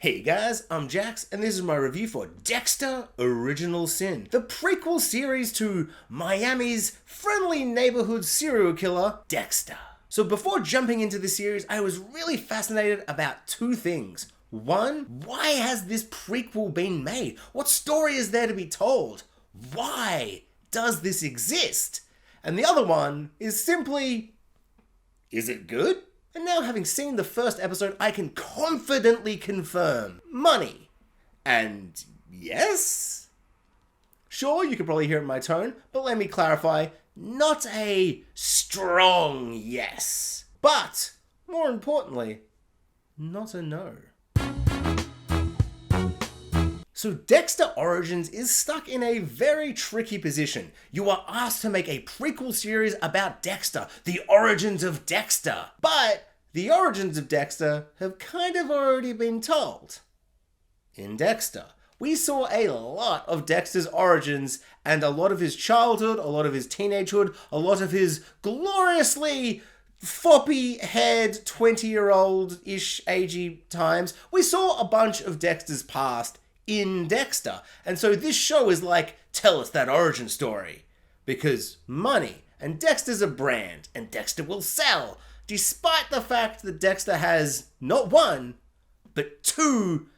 Hey guys, I'm Jax, and this is my review for Dexter Original Sin, the prequel series to Miami's friendly neighborhood serial killer, Dexter. So before jumping into the series, I was really fascinated about two things. One, why has this prequel been made? What story is there to be told? Why does this exist? And the other one is simply, is it good? And now, having seen the first episode, I can confidently confirm money. And yes? Sure, you could probably hear it in my tone, but let me clarify, not a strong yes. But, more importantly, not a no. So Dexter Origins is stuck in a very tricky position. You are asked to make a prequel series about Dexter, the origins of Dexter. But the origins of Dexter have kind of already been told. In Dexter, we saw a lot of Dexter's origins and a lot of his childhood, a lot of his teenagehood, a lot of his gloriously floppy-haired 20-year-old-ish agey times. We saw a bunch of Dexter's past in Dexter. And so this show is like, tell us that origin story. Because money, and Dexter's a brand, and Dexter will sell, despite the fact that Dexter has not one, but two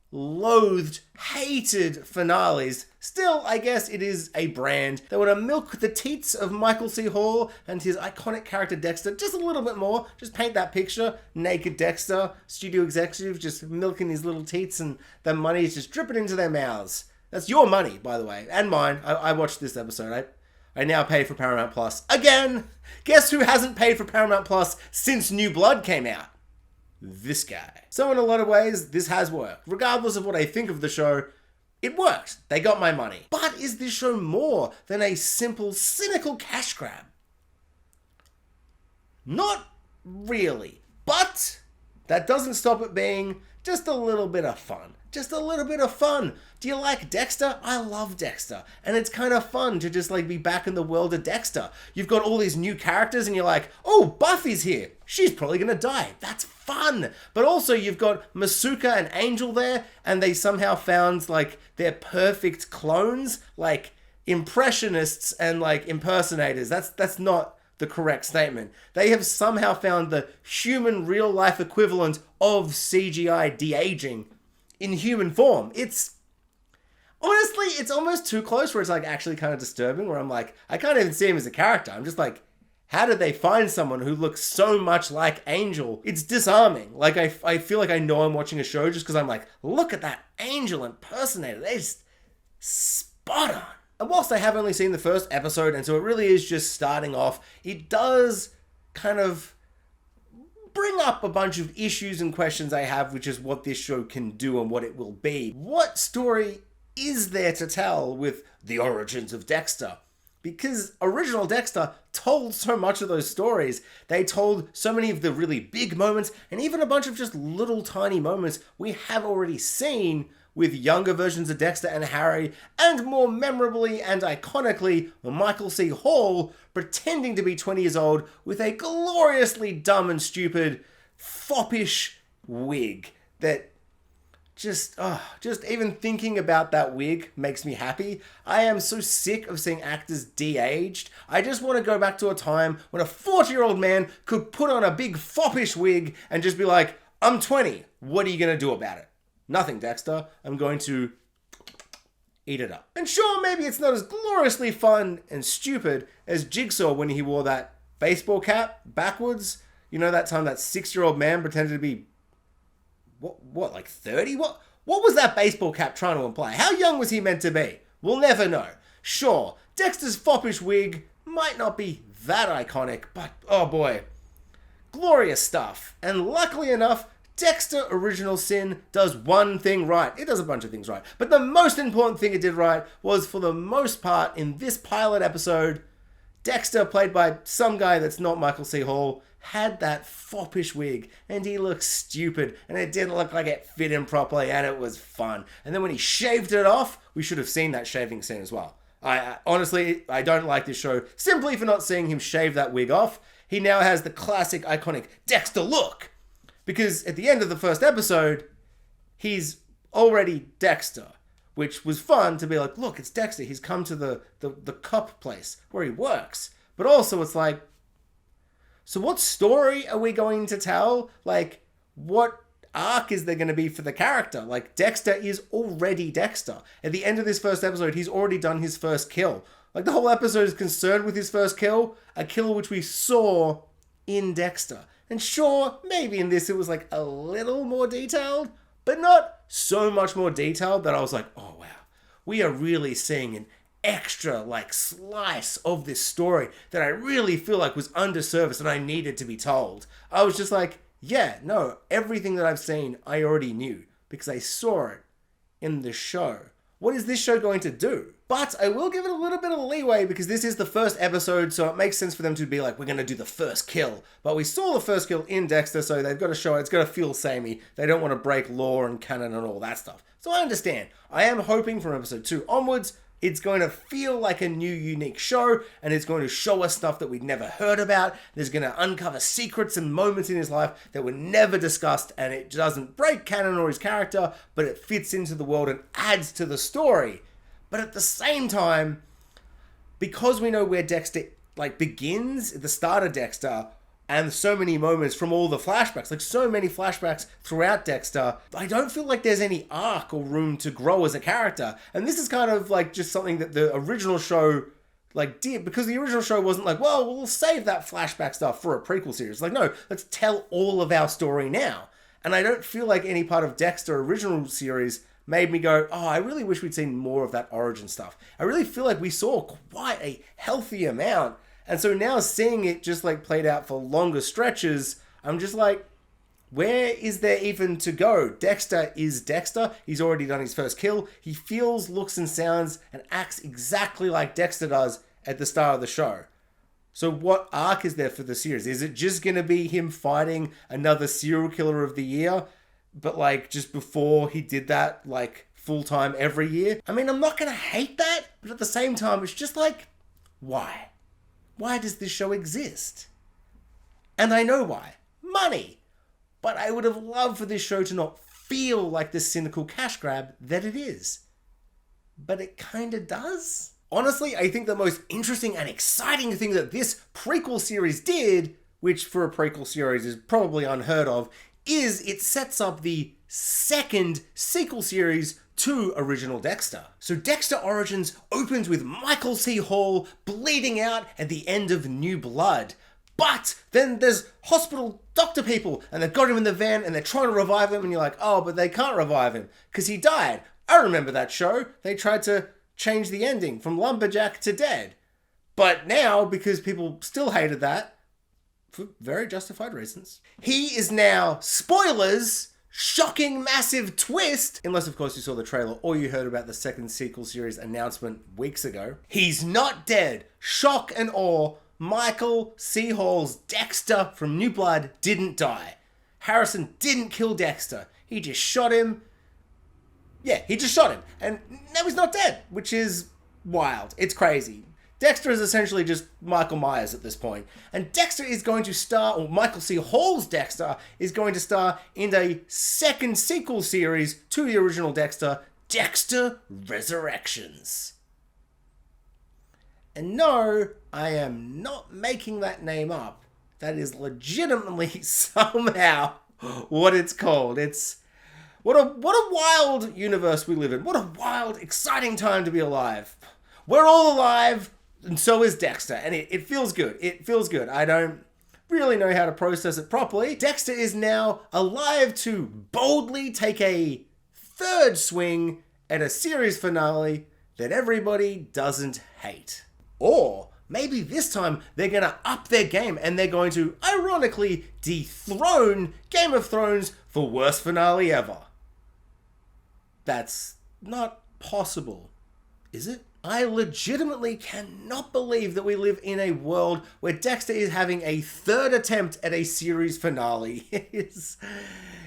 loathed, hated finales. Still, I guess it is a brand that would milk the teats of Michael C. Hall and his iconic character Dexter just a little bit more. Just paint that picture. Naked Dexter, studio executive, just milking these little teats, and the money is just dripping into their mouths. That's your money, by the way, and mine. I watched this episode. I now pay for Paramount Plus. Again! Guess who hasn't paid for Paramount Plus since New Blood came out? This guy. So in a lot of ways, this has worked. Regardless of what I think of the show, it worked. They got my money. But is this show more than a simple, cynical cash grab? Not really. But that doesn't stop it being just a little bit of fun. Just a little bit of fun. Do you like Dexter? I love Dexter. And it's kind of fun to just like be back in the world of Dexter. You've got all these new characters and you're like, oh, Buffy's here. She's probably going to die. That's fun. But also you've got Masuka and Angel there, and they somehow found like their perfect clones, like impressionists and like impersonators. That's not the correct statement. They have somehow found the human real life equivalent of CGI de-aging in human form. It's honestly, it's almost too close where it's like actually kind of disturbing, where I'm like, I can't even see him as a character. I'm just like, how did they find someone who looks so much like Angel? It's disarming. Like I feel like I know I'm watching a show just because I'm like, look at that Angel impersonator. They're just spot on. And whilst I have only seen the first episode, and so it really is just starting off, it does kind of bring up a bunch of issues and questions I have, which is what this show can do and what it will be. What story is there to tell with the origins of Dexter? Because original Dexter told so much of those stories. They told so many of the really big moments, and even a bunch of just little tiny moments we have already seen with younger versions of Dexter and Harry, and more memorably and iconically, Michael C. Hall pretending to be 20 years old with a gloriously dumb and stupid, foppish wig that just even thinking about that wig makes me happy. I am so sick of seeing actors de-aged. I just want to go back to a time when a 40-year-old man could put on a big foppish wig and just be like, I'm 20. What are you going to do about it? Nothing, Dexter. I'm going to eat it up. And sure, maybe it's not as gloriously fun and stupid as Jigsaw when he wore that baseball cap backwards. You know, that time that 6-year-old man pretended to be, what, like 30? What was that baseball cap trying to imply? How young was he meant to be? We'll never know. Sure, Dexter's foppish wig might not be that iconic, but oh boy, glorious stuff. And luckily enough, Dexter Original Sin does one thing right. It does a bunch of things right. But the most important thing it did right was, for the most part, in this pilot episode, Dexter, played by some guy that's not Michael C. Hall, had that foppish wig, and he looked stupid, and it didn't look like it fit him properly, and it was fun. And then when he shaved it off, we should have seen that shaving scene as well. Honestly, I don't like this show simply for not seeing him shave that wig off. He now has the classic, iconic Dexter look. Because at the end of the first episode, he's already Dexter, which was fun to be like, look, it's Dexter. He's come to the cop place where he works. But also it's like, so what story are we going to tell? Like, what arc is there going to be for the character? Like, Dexter is already Dexter. At the end of this first episode, he's already done his first kill. Like, the whole episode is concerned with his first kill, a kill which we saw in Dexter. And sure, maybe in this it was like a little more detailed, but not so much more detailed that I was like, oh wow, we are really seeing an extra like slice of this story that I really feel like was underserviced and I needed to be told. I was just like, yeah, no, everything that I've seen I already knew because I saw it in the show. What is this show going to do? But I will give it a little bit of leeway because this is the first episode, so it makes sense for them to be like, we're going to do the first kill. But we saw the first kill in Dexter, so they've got to show it. It's got to feel samey. They don't want to break lore and canon and all that stuff. So I understand. I am hoping from episode 2 onwards, it's going to feel like a new, unique show, and it's going to show us stuff that we'd never heard about. There's going to uncover secrets and moments in his life that were never discussed, and it doesn't break canon or his character, but it fits into the world and adds to the story. But at the same time, because we know where Dexter like begins, at the start of Dexter, and so many moments from all the flashbacks, like so many flashbacks throughout Dexter, I don't feel like there's any arc or room to grow as a character. And this is kind of like just something that the original show like did, because the original show wasn't like, well, we'll save that flashback stuff for a prequel series. Like, no, let's tell all of our story now. And I don't feel like any part of Dexter original series made me go, oh, I really wish we'd seen more of that origin stuff. I really feel like we saw quite a healthy amount. And so now seeing it just like played out for longer stretches, I'm just like, where is there even to go? Dexter is Dexter. He's already done his first kill. He feels, looks and sounds and acts exactly like Dexter does at the start of the show. So what arc is there for the series? Is it just going to be him fighting another serial killer of the year? But like just before he did that, like full time every year? I mean, I'm not going to hate that, but at the same time, it's just like, why? Why does this show exist? And I know why. Money. But I would have loved for this show to not feel like the cynical cash grab that it is. But it kind of does. Honestly, I think the most interesting and exciting thing that this prequel series did, which for a prequel series is probably unheard of, is it sets up the second sequel series to original Dexter. So Dexter Origins opens with Michael C. Hall bleeding out at the end of New Blood. But then there's hospital doctor people and they've got him in the van and they're trying to revive him and you're like, oh, but they can't revive him because he died. I remember that show. They tried to change the ending from lumberjack to dead. But now, because people still hated that, for very justified reasons, he is now, spoilers, shocking massive twist, unless of course you saw the trailer or you heard about the second sequel series announcement weeks ago. He's not dead. Shock and awe. Michael C. Hall's Dexter from New Blood didn't die. Harrison didn't kill Dexter. He just shot him. Yeah, he just shot him. And now he's not dead, which is wild. It's crazy. Dexter is essentially just Michael Myers at this point. And Dexter is going to star, or Michael C. Hall's Dexter is going to star in a second sequel series to the original Dexter, Dexter Resurrections. And no, I am not making that name up. That is legitimately somehow what it's called. It's what a wild universe we live in. What a wild, exciting time to be alive. We're all alive, and so is Dexter. And it feels good. It feels good. I don't really know how to process it properly. Dexter is now alive to boldly take a third swing at a series finale that everybody doesn't hate. Or maybe this time they're going to up their game and they're going to, ironically, dethrone Game of Thrones for worst finale ever. That's not possible, is it? I legitimately cannot believe that we live in a world where Dexter is having a third attempt at a series finale.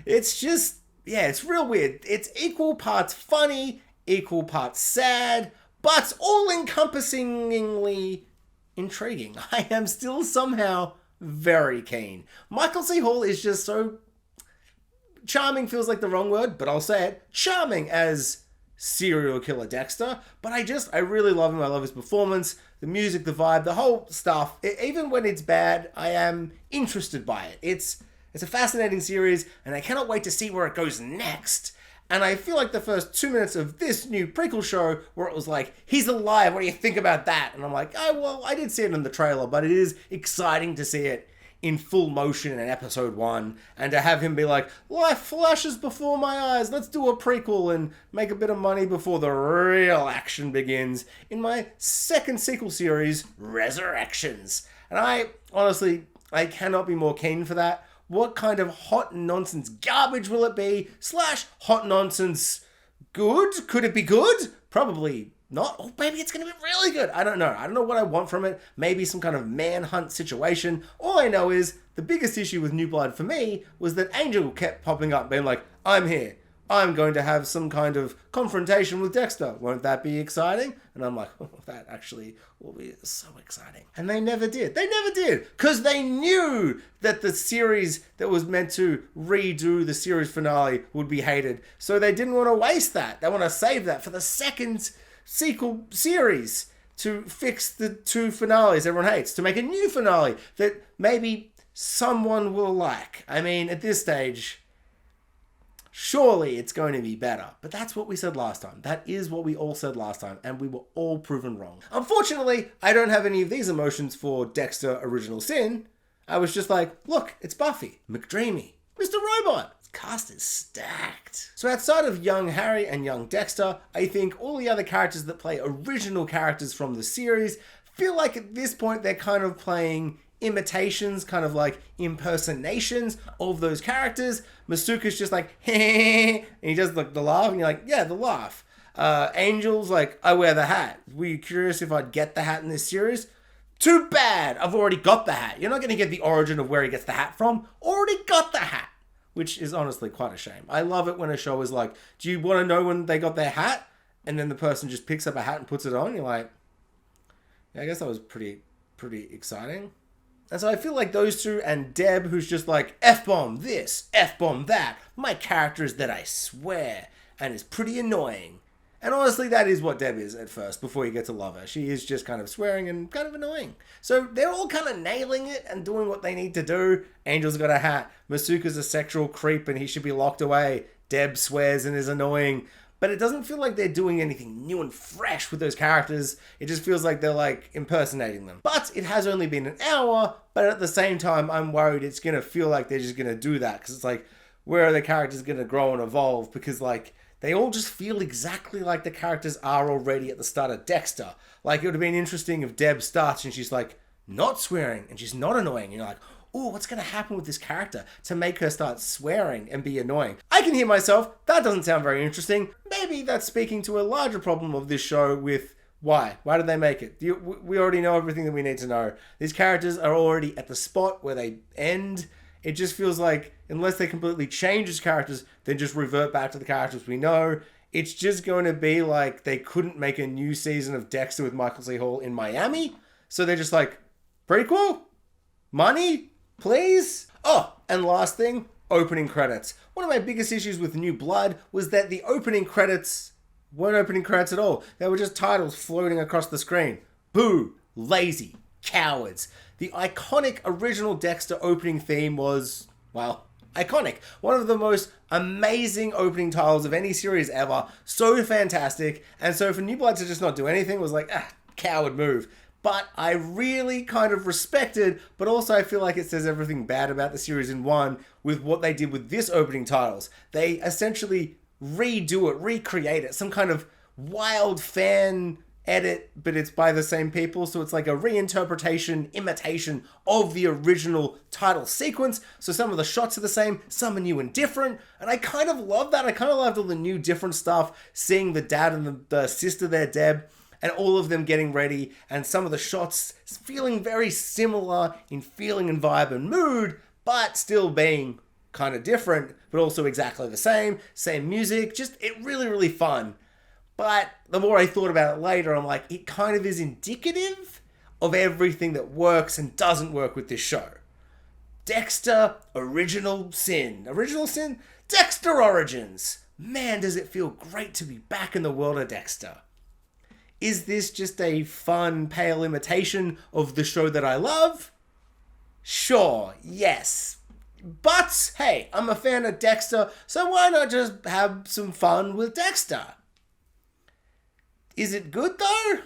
It's just, yeah, it's real weird. It's equal parts funny, equal parts sad, but all-encompassingly intriguing. I am still somehow very keen. Michael C. Hall is just charming feels like the wrong word, but I'll say it, charming as serial killer Dexter. But I really love him. I love his performance, the music, the vibe, the whole stuff. Even when it's bad, I am interested by it. It's a fascinating series, and I cannot wait to see where it goes next. And I feel like the first 2 minutes of this new prequel show, where it was like, he's alive, what do you think about that? And I'm like, oh, well, I did see it in the trailer, but it is exciting to see it in full motion in episode 1, and to have him be like, life flashes before my eyes, let's do a prequel and make a bit of money before the real action begins in my second sequel series, Resurrections. And I cannot be more keen for that. What kind of hot nonsense garbage will it be? / hot nonsense good? Could it be good? Probably not. Or maybe it's going to be really good. I don't know. I don't know what I want from it. Maybe some kind of manhunt situation. All I know is the biggest issue with New Blood for me was that Angel kept popping up being like, I'm here. I'm going to have some kind of confrontation with Dexter. Won't that be exciting? And I'm like, oh, that actually will be so exciting. And they never did. They never did. Because they knew that the series that was meant to redo the series finale would be hated. So they didn't want to waste that. They want to save that for the second sequel series to fix the 2 finales everyone hates. To make a new finale that maybe someone will like. I mean, at this stage, surely it's going to be better. But that's what we said last time. That is what we all said last time, and we were all proven wrong. Unfortunately, I don't have any of these emotions for Dexter Original Sin. I was just like, look, it's Buffy, McDreamy, Mr. Robot. This cast is stacked. So outside of young Harry and young Dexter, I think all the other characters that play original characters from the series feel like at this point they're kind of playing imitations, kind of like impersonations of those characters. Masuka's just like, and he does like the laugh, and you're like, yeah, the laugh. Angel's like, I wear the hat. Were you curious if I'd get the hat in this series? Too bad, I've already got the hat. You're not going to get the origin of where he gets the hat from. Already got the hat. Which is honestly quite a shame. I love it when a show is like, do you want to know when they got their hat? And then the person just picks up a hat and puts it on. You're like, yeah, I guess that was pretty exciting. And so I feel like those two and Deb, who's just like, F-bomb this, F-bomb that. My character is that I swear, and is pretty annoying. And honestly, that is what Deb is at first, before you get to love her. She is just kind of swearing and kind of annoying. So they're all kind of nailing it and doing what they need to do. Angel's got a hat. Masuka's a sexual creep and he should be locked away. Deb swears and is annoying. But it doesn't feel like they're doing anything new and fresh with those characters. It just feels like they're like impersonating them. But it has only been an hour, but at the same time, I'm worried it's going to feel like they're just going to do that. Because it's like, where are the characters going to grow and evolve? Because like, they all just feel exactly like the characters are already at the start of Dexter. Like, it would have been interesting if Deb starts and she's like, not swearing, and she's not annoying. And you're like, oh, what's going to happen with this character to make her start swearing and be annoying? I can hear myself, that doesn't sound very interesting. Maybe that's speaking to a larger problem of this show with why? Why did they make it? We already know everything that we need to know. These characters are already at the spot where they end. It just feels like, unless they completely change his characters, then just revert back to the characters we know, it's just going to be like they couldn't make a new season of Dexter with Michael C. Hall in Miami. So they're just like, prequel? Money? Please? Oh, and last thing, opening credits. One of my biggest issues with New Blood was that the opening credits weren't opening credits at all. They were just titles floating across the screen. Boo, lazy, cowards. The iconic original Dexter opening theme was, well, iconic. One of the most amazing opening titles of any series ever. So fantastic. And so for New Blood to just not do anything was like, coward move. But I really kind of respected, but also I feel like it says everything bad about the series in one with what they did with this opening titles. They essentially redo it, recreate it, some kind of wild fan edit, but it's by the same people, so it's like a reinterpretation, imitation of the original title sequence. So some of the shots are the same, some are new and different, and I kind of love that. I kind of loved all the new different stuff, seeing the dad and the sister there, Deb, and all of them getting ready, and some of the shots feeling very similar in feeling and vibe and mood, but still being kind of different, but also exactly the same music, just it really fun. But the more I thought about it later, I'm like, it kind of is indicative of everything that works and doesn't work with this show. Dexter, Original Sin. Original Sin? Dexter Origins. Man, does it feel great to be back in the world of Dexter. Is this just a fun, pale imitation of the show that I love? Sure, yes. But, hey, I'm a fan of Dexter, so why not just have some fun with Dexter? Is it good, though?